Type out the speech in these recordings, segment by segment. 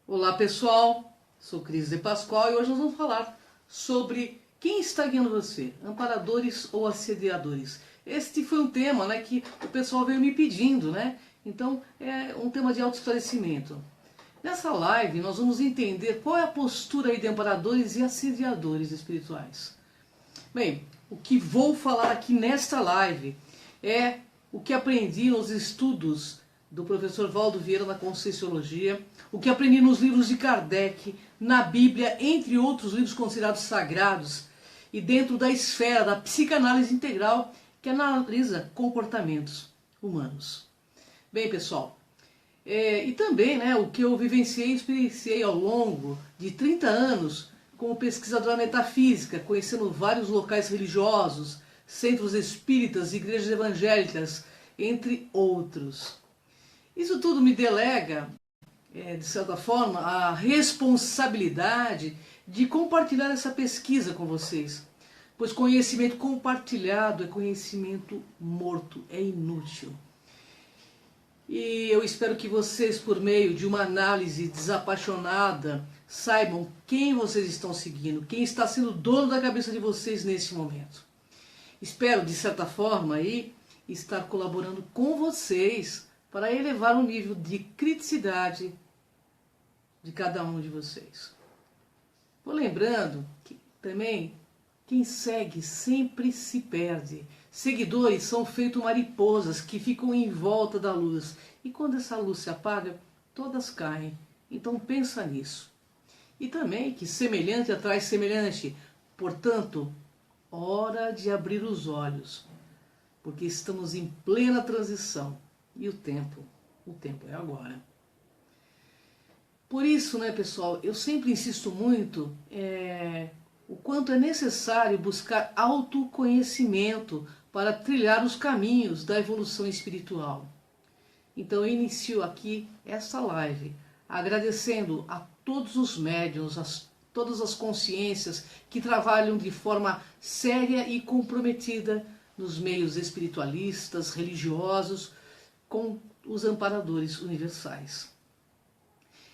Olá pessoal, sou Cris de Pascoal e hoje nós vamos falar sobre quem está guiando você, amparadores ou assediadores. Este foi um tema que o pessoal veio me pedindo, Então é um tema de autoesclarecimento. Nessa live nós vamos entender qual é a postura aí de amparadores e assediadores espirituais. Bem, o que vou falar aqui nesta live é o que aprendi nos estudos do professor Valdo Vieira na Conscienciologia, o que aprendi nos livros de Kardec, na Bíblia, entre outros livros considerados sagrados, e dentro da esfera da psicanálise integral, que analisa comportamentos humanos. Bem, pessoal, e também o que eu vivenciei e experienciei ao longo de 30 anos como pesquisadora metafísica, conhecendo vários locais religiosos, centros espíritas, igrejas evangélicas, entre outros. Isso tudo me delega, de certa forma, a responsabilidade de compartilhar essa pesquisa com vocês. Pois conhecimento compartilhado é conhecimento morto, é inútil. E eu espero que vocês, por meio de uma análise desapaixonada, saibam quem vocês estão seguindo, quem está sendo dono da cabeça de vocês nesse momento. Espero, de certa forma, estar colaborando com vocês para elevar o nível de criticidade de cada um de vocês. Vou lembrando que também quem segue sempre se perde. Seguidores são feitos mariposas que ficam em volta da luz. E quando essa luz se apaga, todas caem. Então pensa nisso. E também que semelhante atrai semelhante. Portanto, hora de abrir os olhos. Porque estamos em plena transição. E o tempo é agora. Por isso, pessoal, eu sempre insisto muito o quanto é necessário buscar autoconhecimento para trilhar os caminhos da evolução espiritual. Então eu inicio aqui esta live agradecendo a todos os médiuns, todas as consciências que trabalham de forma séria e comprometida nos meios espiritualistas, religiosos, com os amparadores universais.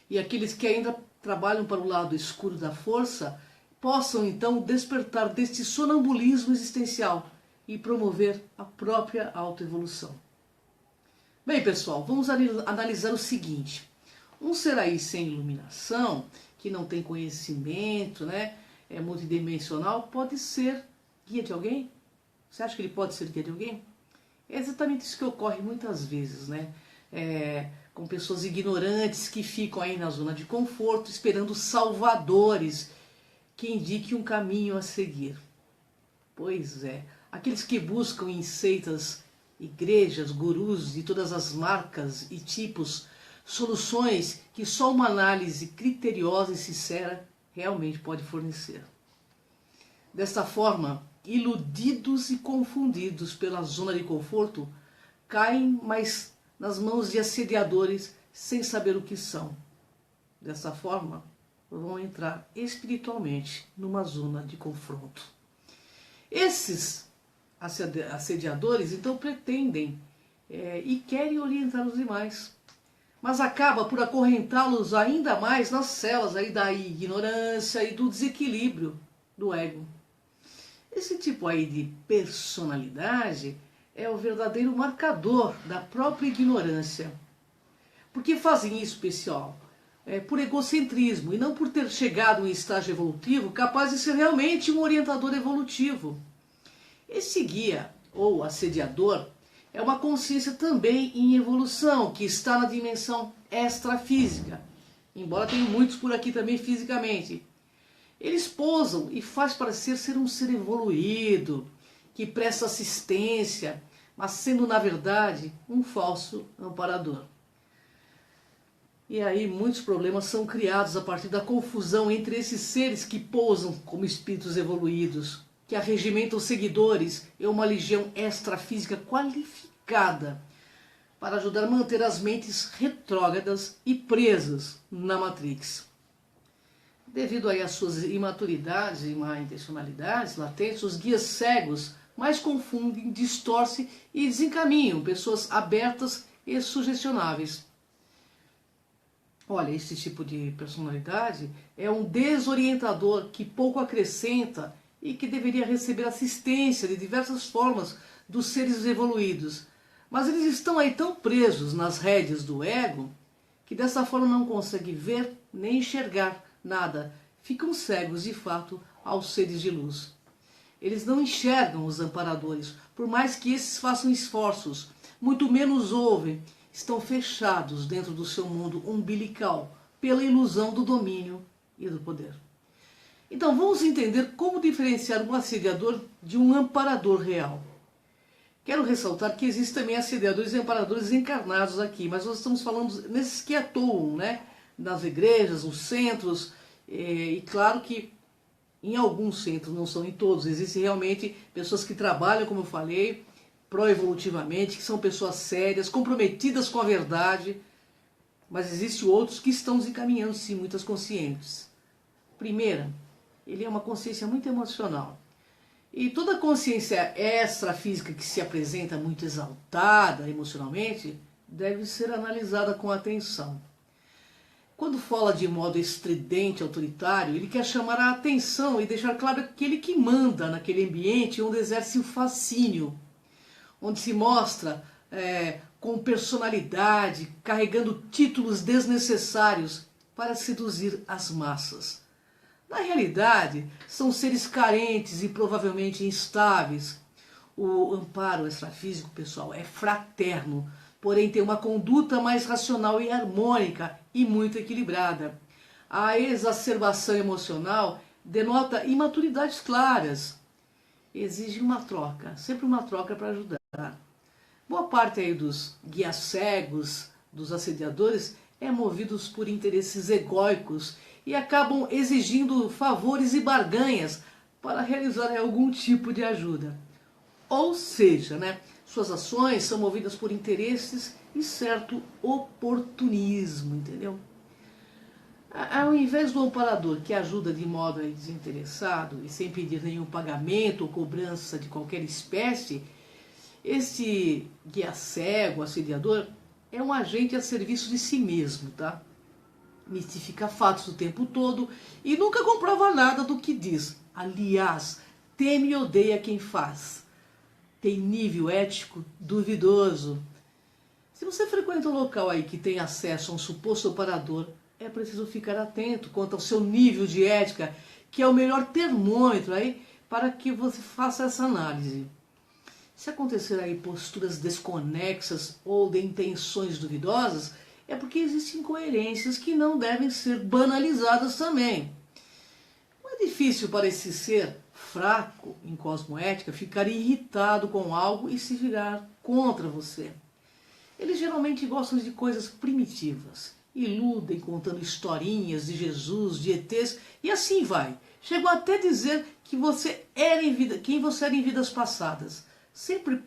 E aqueles que ainda trabalham para o lado escuro da força, possam então despertar deste sonambulismo existencial e promover a própria autoevolução. Bem, pessoal, vamos analisar o seguinte. Um ser aí sem iluminação, que não tem conhecimento, é multidimensional, pode ser guia de alguém? Você acha que ele pode ser guia de alguém? É exatamente isso que ocorre muitas vezes, com pessoas ignorantes que ficam aí na zona de conforto, esperando salvadores que indiquem um caminho a seguir. Pois é, aqueles que buscam em seitas, igrejas, gurus de todas as marcas e tipos, soluções que só uma análise criteriosa e sincera realmente pode fornecer. Desta forma, iludidos e confundidos pela zona de conforto, caem mais nas mãos de assediadores sem saber o que são. Dessa forma, vão entrar espiritualmente numa zona de confronto. Esses assediadores, então, pretendem e querem orientar os demais, mas acaba por acorrentá-los ainda mais nas celas aí da ignorância e do desequilíbrio do ego. Esse tipo aí de personalidade é o verdadeiro marcador da própria ignorância. Por que fazem isso, pessoal? Por egocentrismo e não por ter chegado em estágio evolutivo capaz de ser realmente um orientador evolutivo. Esse guia, ou assediador, é uma consciência também em evolução, que está na dimensão extrafísica, embora tenha muitos por aqui também fisicamente. Eles posam e faz parecer ser um ser evoluído, que presta assistência, mas sendo na verdade um falso amparador. E aí muitos problemas são criados a partir da confusão entre esses seres que posam como espíritos evoluídos, que arregimentam seguidores e uma legião extrafísica qualificada para ajudar a manter as mentes retrógradas e presas na Matrix. Devido aí às suas imaturidades e má intencionalidades latentes, os guias cegos mais confundem, distorcem e desencaminham pessoas abertas e sugestionáveis. Olha, esse tipo de personalidade é um desorientador que pouco acrescenta e que deveria receber assistência de diversas formas dos seres evoluídos. Mas eles estão aí tão presos nas rédeas do ego que dessa forma não conseguem ver nem enxergar nada. Ficam cegos de fato aos seres de luz. Eles não enxergam os amparadores, por mais que esses façam esforços, muito menos ouvem, estão fechados dentro do seu mundo umbilical, pela ilusão do domínio e do poder. Então vamos entender como diferenciar um assediador de um amparador real. Quero ressaltar que existem também assediadores e amparadores encarnados aqui, mas nós estamos falando nesses que atuam, né? Nas igrejas, nos centros, e claro que em alguns centros, não são em todos, existem realmente pessoas que trabalham, como eu falei, pró-evolutivamente, que são pessoas sérias, comprometidas com a verdade, mas existem outros que estão desencaminhando, sim, muitas conscientes. Primeira, ele é uma consciência muito emocional. E toda consciência extrafísica que se apresenta muito exaltada emocionalmente deve ser analisada com atenção. Quando fala de modo estridente, autoritário, ele quer chamar a atenção e deixar claro que ele que manda naquele ambiente onde exerce o fascínio, onde se mostra com personalidade, carregando títulos desnecessários para seduzir as massas. Na realidade, são seres carentes e provavelmente instáveis. O amparo extrafísico, pessoal, é fraterno, porém tem uma conduta mais racional e harmônica e muito equilibrada. A exacerbação emocional denota imaturidades claras. Exige uma troca, sempre uma troca para ajudar. Boa parte aí dos guias cegos, dos assediadores, é movidos por interesses egóicos e acabam exigindo favores e barganhas para realizar algum tipo de ajuda. Ou seja, né, suas ações são movidas por interesses e certo oportunismo, entendeu? Ao invés do amparador que ajuda de modo desinteressado e sem pedir nenhum pagamento ou cobrança de qualquer espécie, esse guia cego, assediador, é um agente a serviço de si mesmo, tá? Mistifica fatos o tempo todo e nunca comprova nada do que diz. Aliás, teme e odeia quem faz. Tem nível ético duvidoso. Se você frequenta um local aí que tem acesso a um suposto amparador, é preciso ficar atento quanto ao seu nível de ética, que é o melhor termômetro aí para que você faça essa análise. Se acontecer aí posturas desconexas ou de intenções duvidosas, é porque existem incoerências que não devem ser banalizadas também. Não é difícil para esse ser fraco em cosmoética ficar irritado com algo e se virar contra você. Eles geralmente gostam de coisas primitivas, iludem contando historinhas de Jesus, de ETs e assim vai. Chegou até a dizer que você era quem você era em vidas passadas, sempre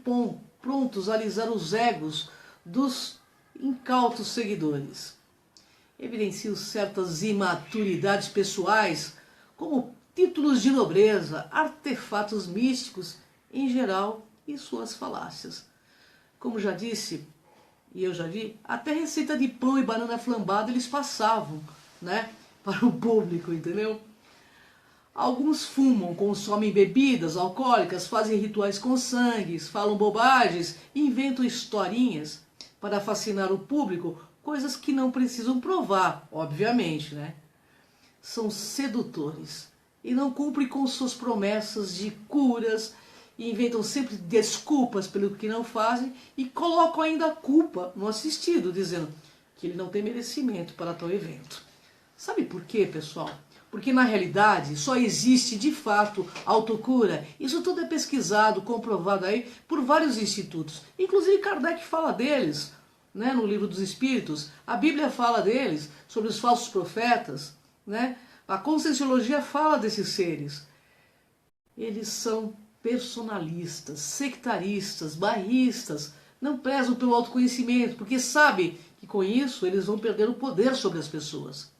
prontos a alisar os egos dos incautos seguidores. Evidenciam certas imaturidades pessoais, como títulos de nobreza, artefatos místicos em geral e suas falácias. Como já disse, e eu já vi, até receita de pão e banana flambada eles passavam, né, para o público, entendeu? Alguns fumam, consomem bebidas alcoólicas, fazem rituais com sangue, falam bobagens, inventam historinhas para fascinar o público, coisas que não precisam provar, obviamente, né? São sedutores e não cumprem com suas promessas de curas, e inventam sempre desculpas pelo que não fazem e colocam ainda a culpa no assistido, dizendo que ele não tem merecimento para tal evento. Sabe por quê, pessoal? Porque na realidade só existe de fato autocura. Isso tudo é pesquisado, comprovado aí por vários institutos. Inclusive Kardec fala deles, né, no Livro dos Espíritos. A Bíblia fala deles, sobre os falsos profetas, né? A Conscienciologia fala desses seres. Eles são personalistas, sectaristas, bairristas, não prezam pelo autoconhecimento, porque sabem que com isso eles vão perder o poder sobre as pessoas.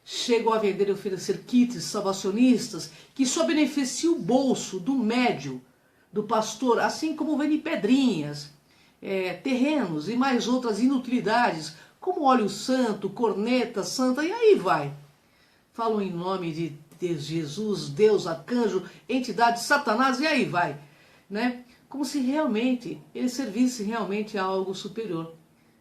Chegam a vender e oferecer kits salvacionistas que só beneficiam o bolso do médio, do pastor, assim como vendem pedrinhas, terrenos e mais outras inutilidades, como óleo santo, corneta santa, e aí vai. Falam em nome de Jesus, Deus, arcanjo, entidade, Satanás, e aí vai, né? Como se realmente eles servissem realmente a algo superior.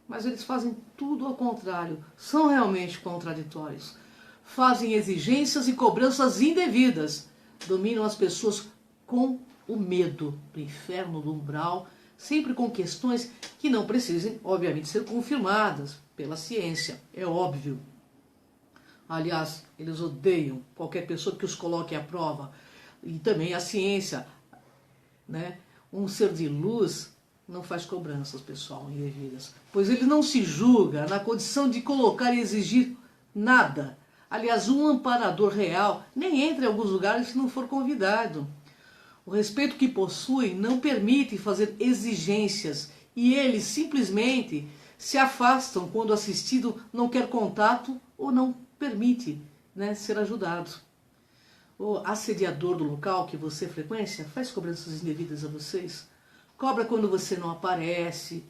Mas eles fazem tudo ao contrário, são realmente contraditórios. Fazem exigências e cobranças indevidas, dominam as pessoas com o medo do inferno, do umbral, sempre com questões que não precisem, obviamente, ser confirmadas pela ciência, é óbvio. Aliás, eles odeiam qualquer pessoa que os coloque à prova. E também a ciência, né? Um ser de luz não faz cobranças, pessoal, indevidas, pois ele não se julga na condição de colocar e exigir nada. Aliás, um amparador real nem entra em alguns lugares se não for convidado. O respeito que possui não permite fazer exigências e eles simplesmente se afastam quando o assistido não quer contato ou não permite, né, ser ajudado. O assediador do local que você frequência faz cobranças indevidas a vocês? Cobra quando você não aparece,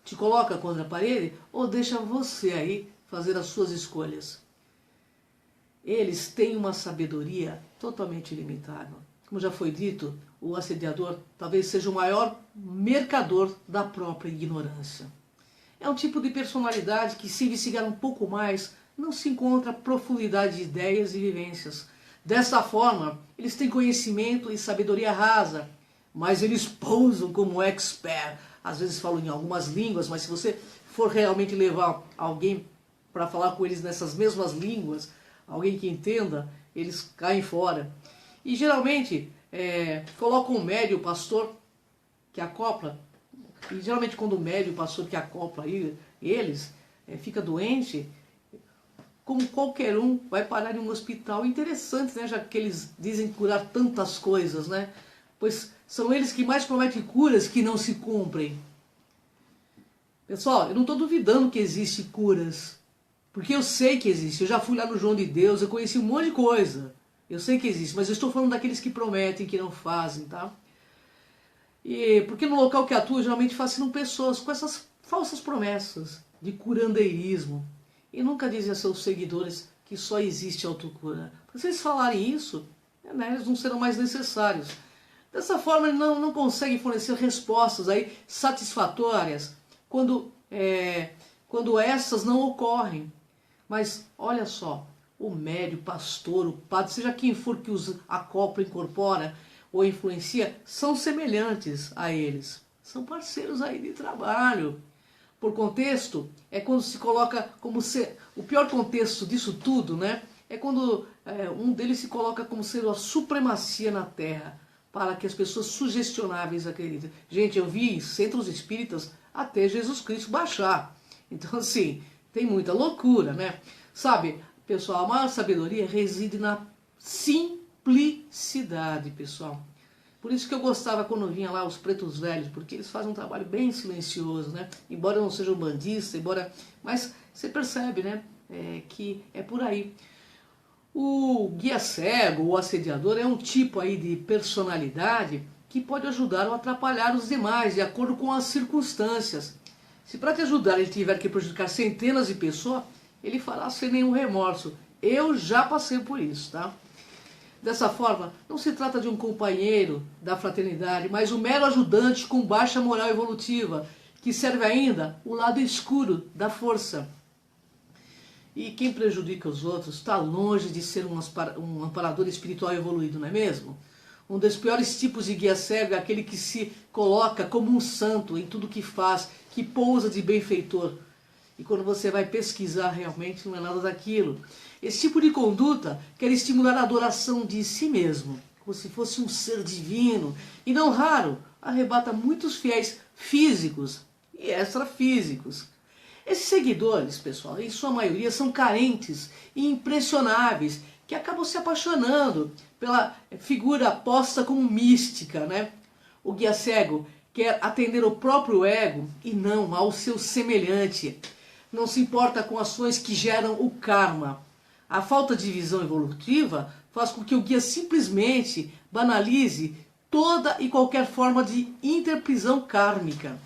te coloca contra a parede ou deixa você aí fazer as suas escolhas? Eles têm uma sabedoria totalmente limitada. Como já foi dito, o assediador talvez seja o maior mercador da própria ignorância. É um tipo de personalidade que, se investigar um pouco mais, não se encontra profundidade de ideias e vivências. Dessa forma, eles têm conhecimento e sabedoria rasa, mas eles pousam como expert. Às vezes falam em algumas línguas, mas se você for realmente levar alguém para falar com eles nessas mesmas línguas, alguém que entenda, eles caem fora. E geralmente colocam um médio, o pastor, que acopla. E geralmente quando o médio, o pastor que acopla eles, fica doente, como qualquer um, vai parar em um hospital. Interessante, né? Já que eles dizem curar tantas coisas, né? Pois são eles que mais prometem curas que não se cumprem. Pessoal, eu não estou duvidando que existem curas, porque eu sei que existe. Eu já fui lá no João de Deus, eu conheci um monte de coisa. Eu sei que existe, mas eu estou falando daqueles que prometem, que não fazem, tá? E porque no local que atua, geralmente fascinam pessoas com essas falsas promessas de curandeirismo. E nunca dizem a seus seguidores que só existe autocura. Se eles falarem isso, né, eles não serão mais necessários. Dessa forma, ele não consegue fornecer respostas aí satisfatórias quando essas não ocorrem. Mas olha só, o médium, o pastor, o padre, seja quem for que os acopla, incorpora ou influencia, são semelhantes a eles. São parceiros aí de trabalho. Por contexto, é quando se coloca como ser... O pior contexto disso tudo, né? É quando um deles se coloca como sendo a supremacia na Terra, para que as pessoas sugestionáveis acreditem. Gente, eu vi em centros espíritas até Jesus Cristo baixar. Então, assim, tem muita loucura, né? Sabe, pessoal, a maior sabedoria reside na simplicidade, pessoal. Por isso que eu gostava quando vinha lá os pretos velhos, porque eles fazem um trabalho bem silencioso, né? Embora não sejam bandistas, mas você percebe, né? Que é por aí. O guia cego, o assediador, é um tipo aí de personalidade que pode ajudar ou atrapalhar os demais, de acordo com as circunstâncias. Se para te ajudar ele tiver que prejudicar centenas de pessoas, ele fará sem nenhum remorso. Eu já passei por isso, tá? Dessa forma, não se trata de um companheiro da fraternidade, mas um mero ajudante com baixa moral evolutiva, que serve ainda o lado escuro da força. E quem prejudica os outros está longe de ser um amparador espiritual evoluído, não é mesmo? Um dos piores tipos de guia cego é aquele que se coloca como um santo em tudo que faz, que pousa de benfeitor. E quando você vai pesquisar, realmente não é nada daquilo. Esse tipo de conduta quer estimular a adoração de si mesmo, como se fosse um ser divino, e não raro arrebata muitos fiéis físicos e extrafísicos. Esses seguidores, pessoal, em sua maioria são carentes e impressionáveis, que acabam se apaixonando pela figura posta como mística, né? O guia cego quer atender ao próprio ego e não ao seu semelhante. Não se importa com ações que geram o karma. A falta de visão evolutiva faz com que o guia simplesmente banalize toda e qualquer forma de interprisão kármica.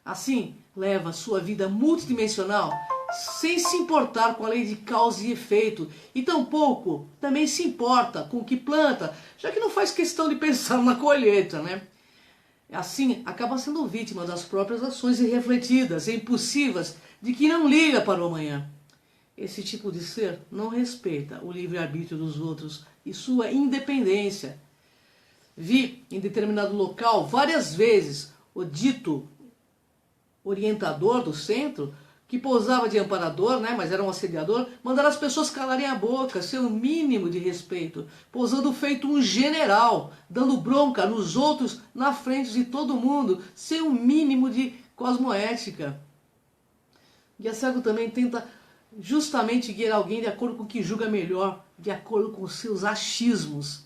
Assim, leva sua vida multidimensional sem se importar com a lei de causa e efeito, e tampouco também se importa com o que planta, já que não faz questão de pensar na colheita, né? Assim, acaba sendo vítima das próprias ações irrefletidas e impulsivas de quem não liga para o amanhã. Esse tipo de ser não respeita o livre-arbítrio dos outros e sua independência. Vi em determinado local várias vezes o dito orientador do centro, que pousava de amparador, né, mas era um assediador, mandar as pessoas calarem a boca, ser um mínimo de respeito, pousando feito um general, dando bronca nos outros na frente de todo mundo, sem um mínimo de cosmoética. Guia cego também tenta justamente guiar alguém de acordo com o que julga melhor, de acordo com seus achismos,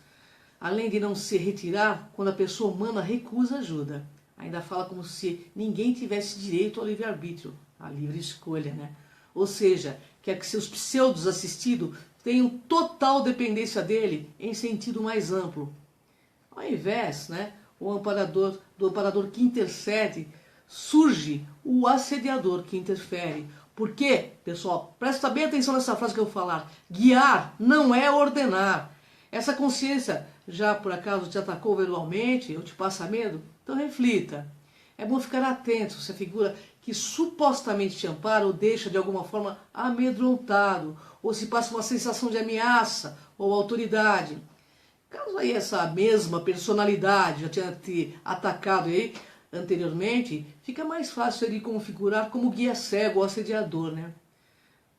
além de não se retirar quando a pessoa humana recusa ajuda. Ainda fala como se ninguém tivesse direito ao livre-arbítrio, a livre escolha, né? Ou seja, quer que seus pseudos assistidos tenham total dependência dele em sentido mais amplo. Ao invés, né, do amparador que intercede, surge o assediador que interfere. Por quê? Pessoal, presta bem atenção nessa frase que eu vou falar. Guiar não é ordenar. Essa consciência já por acaso te atacou verbalmente ou te passa medo? Então reflita. É bom ficar atento se a figura que supostamente te ampara ou deixa de alguma forma amedrontado, ou se passa uma sensação de ameaça ou autoridade. Caso aí essa mesma personalidade já tenha te atacado aí anteriormente, fica mais fácil ele configurar como guia cego ou assediador, né?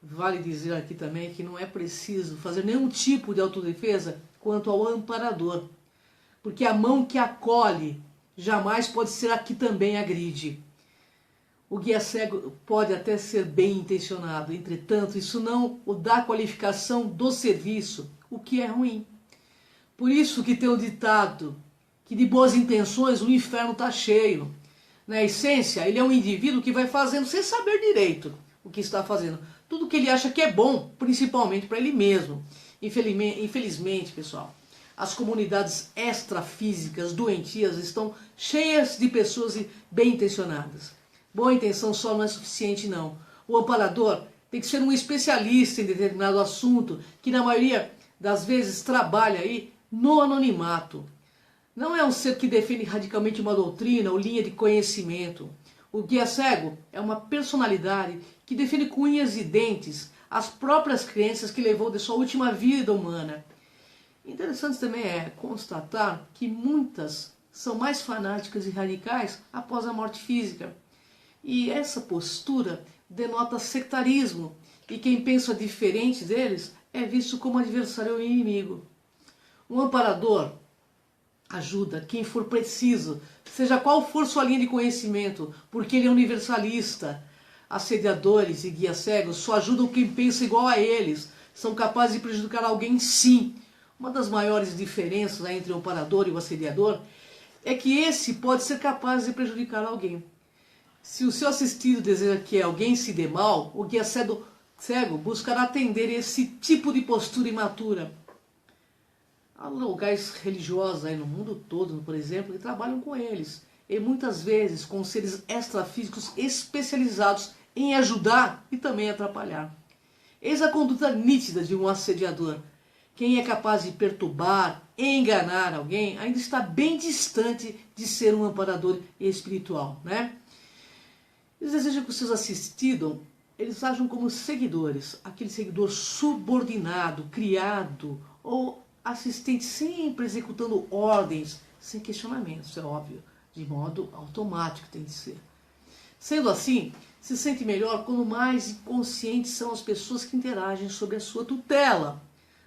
Vale dizer aqui também que não é preciso fazer nenhum tipo de autodefesa quanto ao amparador, porque a mão que acolhe jamais pode ser a que também agride. O guia cego pode até ser bem intencionado, entretanto, isso não o dá qualificação do serviço, o que é ruim. Por isso que tem o ditado que de boas intenções o inferno está cheio. Na essência, ele é um indivíduo que vai fazendo sem saber direito o que está fazendo. Tudo que ele acha que é bom, principalmente para ele mesmo. Infelizmente, pessoal, as comunidades extrafísicas doentias estão cheias de pessoas bem intencionadas. Boa intenção só não é suficiente, não. O amparador tem que ser um especialista em determinado assunto, que na maioria das vezes trabalha aí no anonimato. Não é um ser que defende radicalmente uma doutrina ou linha de conhecimento. O guia cego é uma personalidade que defende com unhas e dentes as próprias crenças que levou de sua última vida humana. Interessante também é constatar que muitas são mais fanáticas e radicais após a morte física. E essa postura denota sectarismo, e quem pensa diferente deles é visto como adversário ou inimigo. Um amparador ajuda quem for preciso, seja qual for sua linha de conhecimento, porque ele é universalista. Assediadores e guias cegos só ajudam quem pensa igual a eles, são capazes de prejudicar alguém sim. Uma das maiores diferenças entre o amparador e o assediador é que esse pode ser capaz de prejudicar alguém. Se o seu assistido deseja que alguém se dê mal, o guia cego buscará atender esse tipo de postura imatura. Há lugares religiosos aí no mundo todo, por exemplo, que trabalham com eles. E muitas vezes com seres extrafísicos especializados em ajudar e também atrapalhar. Eis a conduta nítida de um assediador. Quem é capaz de perturbar, enganar alguém, ainda está bem distante de ser um amparador espiritual, né? Eles desejam que os seus assistidos, eles ajam como seguidores, aquele seguidor subordinado, criado, ou assistente sempre executando ordens, sem questionamentos, é óbvio, de modo automático tem de ser. Sendo assim, se sente melhor quando mais inconscientes são as pessoas que interagem sob a sua tutela.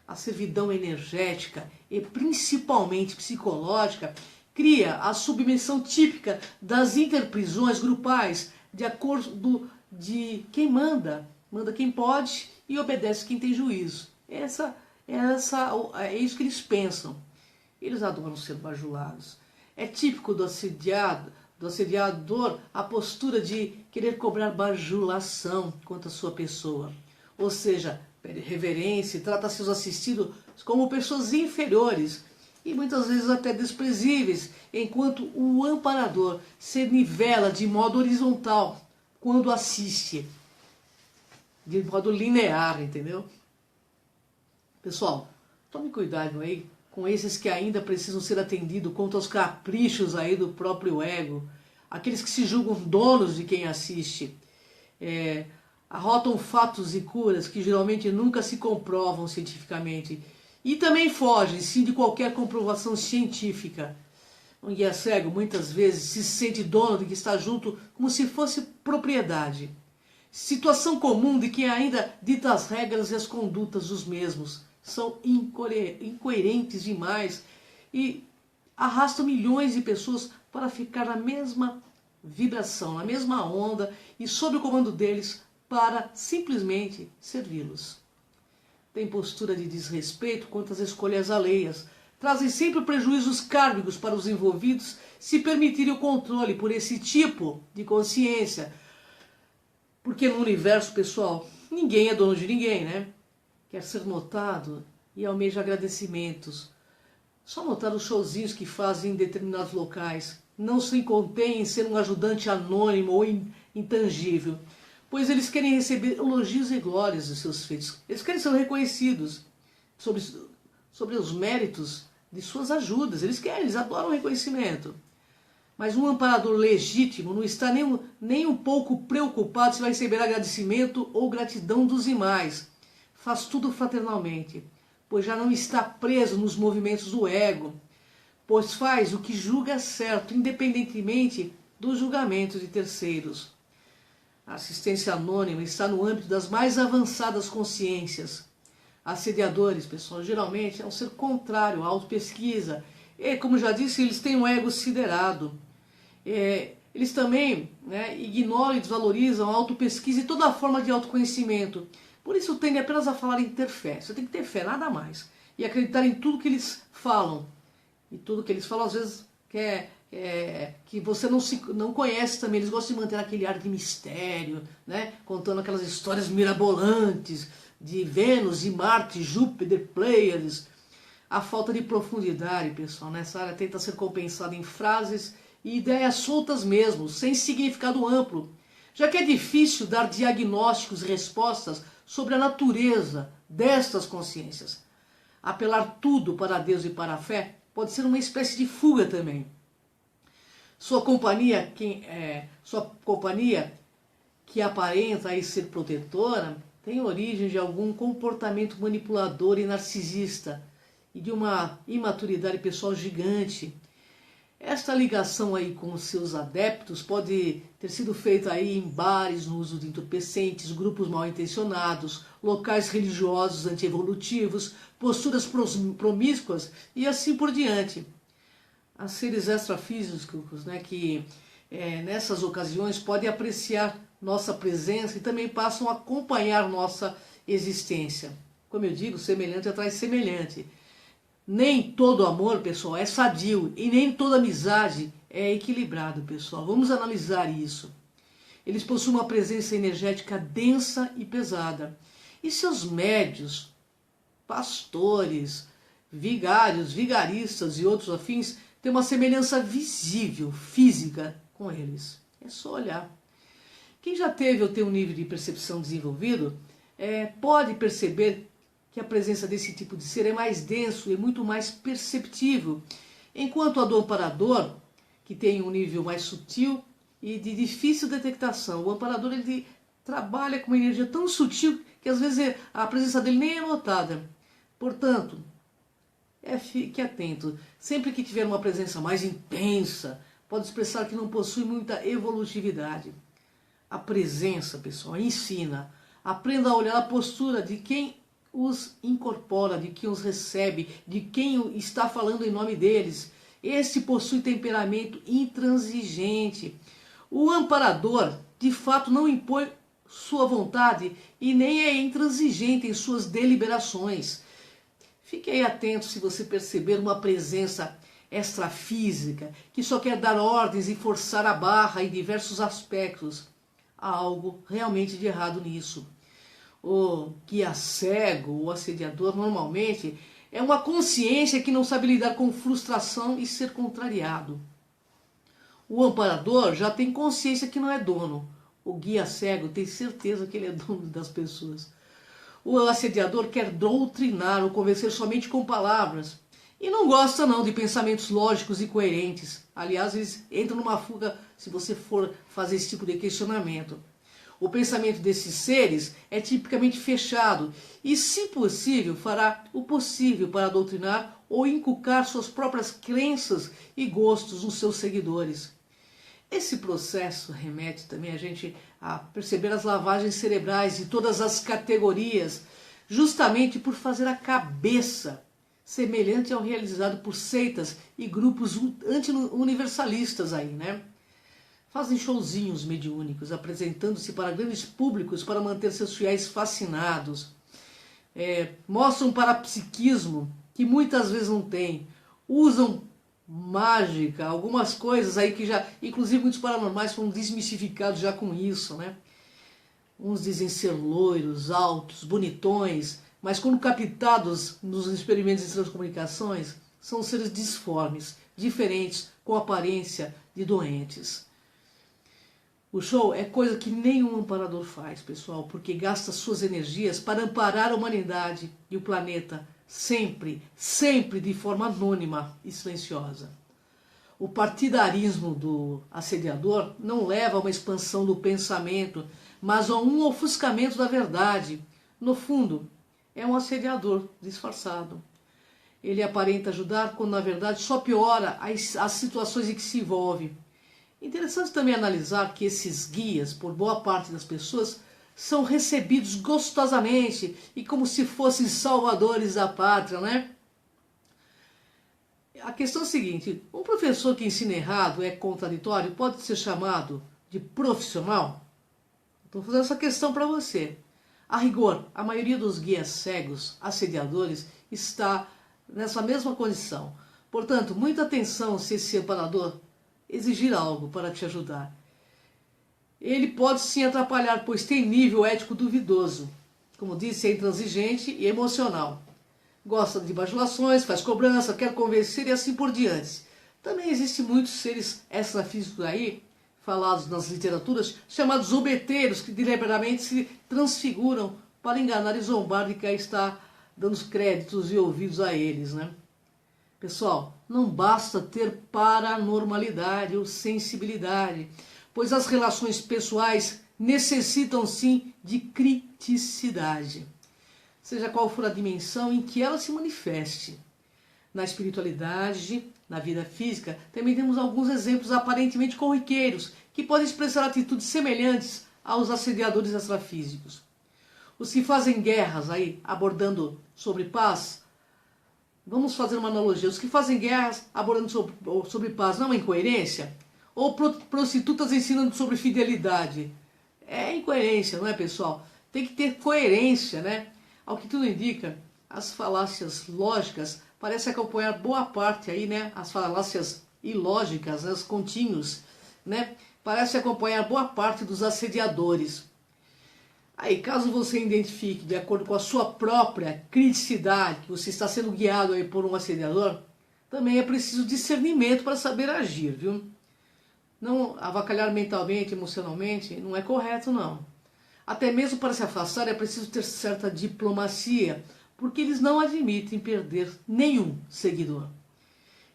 A servidão energética e principalmente psicológica cria a submissão típica das interprisões grupais, de acordo de quem manda quem pode e obedece quem tem juízo. É isso que eles pensam. Eles adoram ser bajulados. É típico do assediador a postura de querer cobrar bajulação quanto à sua pessoa. Ou seja, pede reverência e trata seus assistidos como pessoas inferiores e muitas vezes até desprezíveis, enquanto o amparador se nivela de modo horizontal quando assiste, de modo linear, entendeu? Pessoal, tome cuidado aí com esses que ainda precisam ser atendidos quanto aos caprichos aí do próprio ego, aqueles que se julgam donos de quem assiste, arrotam fatos e curas que geralmente nunca se comprovam cientificamente e também fogem, sim, de qualquer comprovação científica. Um guia cego muitas vezes se sente dono de que está junto como se fosse propriedade. Situação comum de quem ainda dita as regras e as condutas dos mesmos. São incoerentes demais e arrastam milhões de pessoas para ficar na mesma vibração, na mesma onda e sob o comando deles para simplesmente servi-los. Tem postura de desrespeito quanto às escolhas alheias, trazem sempre prejuízos kármicos para os envolvidos se permitirem o controle por esse tipo de consciência. Porque no universo, pessoal, ninguém é dono de ninguém, né? Quer ser notado e almeja agradecimentos. Só notar os showzinhos que fazem em determinados locais. Não se contém em ser um ajudante anônimo ou intangível, pois eles querem receber elogios e glórias dos seus feitos. Eles querem ser reconhecidos sobre os méritos de suas ajudas. Eles adoram o reconhecimento. Mas um amparador legítimo não está nem um pouco preocupado se vai receber agradecimento ou gratidão dos demais. Faz tudo fraternalmente, pois já não está preso nos movimentos do ego, pois faz o que julga certo, independentemente do julgamento de terceiros. A assistência anônima está no âmbito das mais avançadas consciências. Assediadores, pessoal, geralmente é um ser contrário à autopesquisa. E, como já disse, eles têm um ego siderado. Eles também ignoram e desvalorizam a autopesquisa e toda a forma de autoconhecimento. Por isso tendem apenas a falar em ter fé. Você tem que ter fé, nada mais. E acreditar em tudo que eles falam. E tudo que eles falam, às vezes, que você não conhece também. Eles gostam de manter aquele ar de mistério, né? Contando aquelas histórias mirabolantes de Vênus, e Marte, Júpiter, Pleiades. A falta de profundidade, pessoal, nessa área tenta ser compensada em frases e ideias soltas mesmo, sem significado amplo, já que é difícil dar diagnósticos e respostas sobre a natureza destas consciências. Apelar tudo para Deus e para a fé pode ser uma espécie de fuga também. Sua companhia que aparenta aí ser protetora tem origem de algum comportamento manipulador e narcisista e de uma imaturidade pessoal gigante. Esta ligação aí com os seus adeptos pode ter sido feita aí em bares, no uso de entorpecentes, grupos mal intencionados, locais religiosos antievolutivos, posturas promíscuas e assim por diante. Há seres extrafísicos, que nessas ocasiões podem apreciar nossa presença e também passam a acompanhar nossa existência. Como eu digo, semelhante atrai semelhante. Nem todo amor, pessoal, é sadio e nem toda amizade é equilibrado, pessoal. Vamos analisar isso. Eles possuem uma presença energética densa e pesada. E seus médios, pastores, vigários, vigaristas e outros afins têm uma semelhança visível, física com eles. É só olhar. Quem já teve ou tem um nível de percepção desenvolvido pode perceber que a presença desse tipo de ser é mais denso e muito mais perceptível, enquanto a do amparador, que tem um nível mais sutil e de difícil detectação. O amparador ele trabalha com uma energia tão sutil que às vezes a presença dele nem é notada. Portanto, fique atento. Sempre que tiver uma presença mais intensa, pode expressar que não possui muita evolutividade. A presença, pessoal, ensina. Aprenda a olhar a postura de quem os incorpora, de quem os recebe, de quem está falando em nome deles. Esse possui temperamento intransigente. O amparador, de fato, não impõe sua vontade e nem é intransigente em suas deliberações. Fique aí atento se você perceber uma presença extrafísica que só quer dar ordens e forçar a barra em diversos aspectos. Há algo realmente de errado nisso. O guia cego, o assediador, normalmente é uma consciência que não sabe lidar com frustração e ser contrariado. O amparador já tem consciência que não é dono. O guia cego tem certeza que ele é dono das pessoas. O assediador quer doutrinar ou convencer somente com palavras. E não gosta não de pensamentos lógicos e coerentes. Aliás, eles entram numa fuga se você for fazer esse tipo de questionamento. O pensamento desses seres é tipicamente fechado e, se possível, fará o possível para doutrinar ou inculcar suas próprias crenças e gostos nos seus seguidores. Esse processo remete também a gente a perceber as lavagens cerebrais de todas as categorias, justamente por fazer a cabeça semelhante ao realizado por seitas e grupos anti-universalistas aí, né? Fazem showzinhos mediúnicos, apresentando-se para grandes públicos para manter seus fiéis fascinados. Mostram parapsiquismo, que muitas vezes não tem. Usam mágica, algumas coisas aí que já, inclusive muitos paranormais foram desmistificados já com isso, né? Uns dizem ser loiros, altos, bonitões, mas quando captados nos experimentos de transcomunicações, são seres disformes, diferentes, com aparência de doentes. O show é coisa que nenhum amparador faz, pessoal, porque gasta suas energias para amparar a humanidade e o planeta, sempre, sempre de forma anônima e silenciosa. O partidarismo do assediador não leva a uma expansão do pensamento, mas a um ofuscamento da verdade. No fundo, é um assediador disfarçado. Ele aparenta ajudar quando na verdade só piora as situações em que se envolve. Interessante também analisar que esses guias, por boa parte das pessoas, são recebidos gostosamente e como se fossem salvadores da pátria, né? A questão é a seguinte, um professor que ensina errado é contraditório, pode ser chamado de profissional? Estou fazendo essa questão para você. A rigor, a maioria dos guias cegos, assediadores, está nessa mesma condição. Portanto, muita atenção se esse amparador exigir algo para te ajudar. Ele pode sim atrapalhar, pois tem nível ético duvidoso. Como disse, é intransigente e emocional. Gosta de bajulações, faz cobrança, quer convencer e assim por diante. Também existem muitos seres extrafísicos aí, falados nas literaturas, chamados zombeteiros, que deliberadamente se transfiguram para enganar e zombar de quem está dando os créditos e ouvidos a eles, né? Pessoal, não basta ter paranormalidade ou sensibilidade, pois as relações pessoais necessitam sim de criticidade, seja qual for a dimensão em que ela se manifeste. Na espiritualidade, na vida física, também temos alguns exemplos aparentemente corriqueiros que podem expressar atitudes semelhantes aos assediadores extrafísicos. Os que fazem guerras aí, abordando sobre paz, vamos fazer uma analogia. Os que fazem guerras abordando sobre paz não é incoerência? Ou prostitutas ensinando sobre fidelidade? É incoerência, não é, pessoal? Tem que ter coerência, né? Ao que tudo indica, as falácias lógicas parecem acompanhar boa parte aí, né? As falácias ilógicas, né? Os contínuos, né? Parece acompanhar boa parte dos assediadores. Aí, caso você identifique, de acordo com a sua própria criticidade, que você está sendo guiado aí por um assediador, também é preciso discernimento para saber agir, viu? Não avacalhar mentalmente, emocionalmente, não é correto, não. Até mesmo para se afastar é preciso ter certa diplomacia, porque eles não admitem perder nenhum seguidor.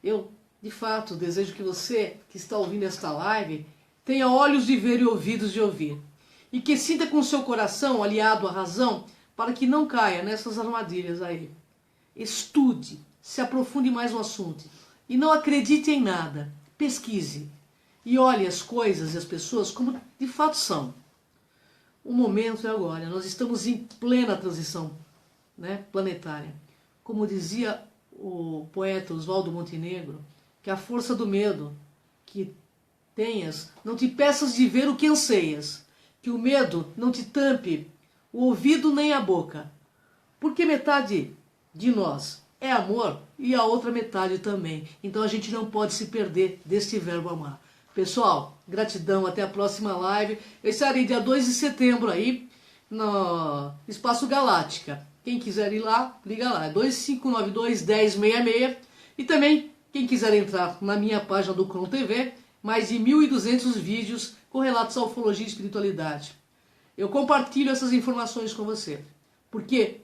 Eu, de fato, desejo que você, que está ouvindo esta live, tenha olhos de ver e ouvidos de ouvir. E que sinta com o seu coração aliado à razão para que não caia nessas armadilhas aí. Estude, se aprofunde mais no assunto e não acredite em nada. Pesquise e olhe as coisas e as pessoas como de fato são. O momento é agora, nós estamos em plena transição, né, planetária. Como dizia o poeta Oswaldo Montenegro, que a força do medo que tenhas não te peças de ver o que anseias, que o medo não te tampe o ouvido nem a boca, porque metade de nós é amor e a outra metade também. Então a gente não pode se perder desse verbo amar. Pessoal, gratidão, até a próxima live. Eu estarei dia 2 de setembro aí no Espaço Galáctica. Quem quiser ir lá, liga lá, é 2592-1066. E também, quem quiser entrar na minha página do Cron TV, mais de 1.200 vídeos com relatos à ufologia e espiritualidade. Eu compartilho essas informações com você, porque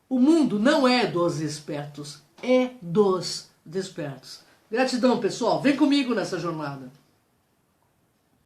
o mundo não é dos espertos, é dos despertos. Gratidão, pessoal. Vem comigo nessa jornada.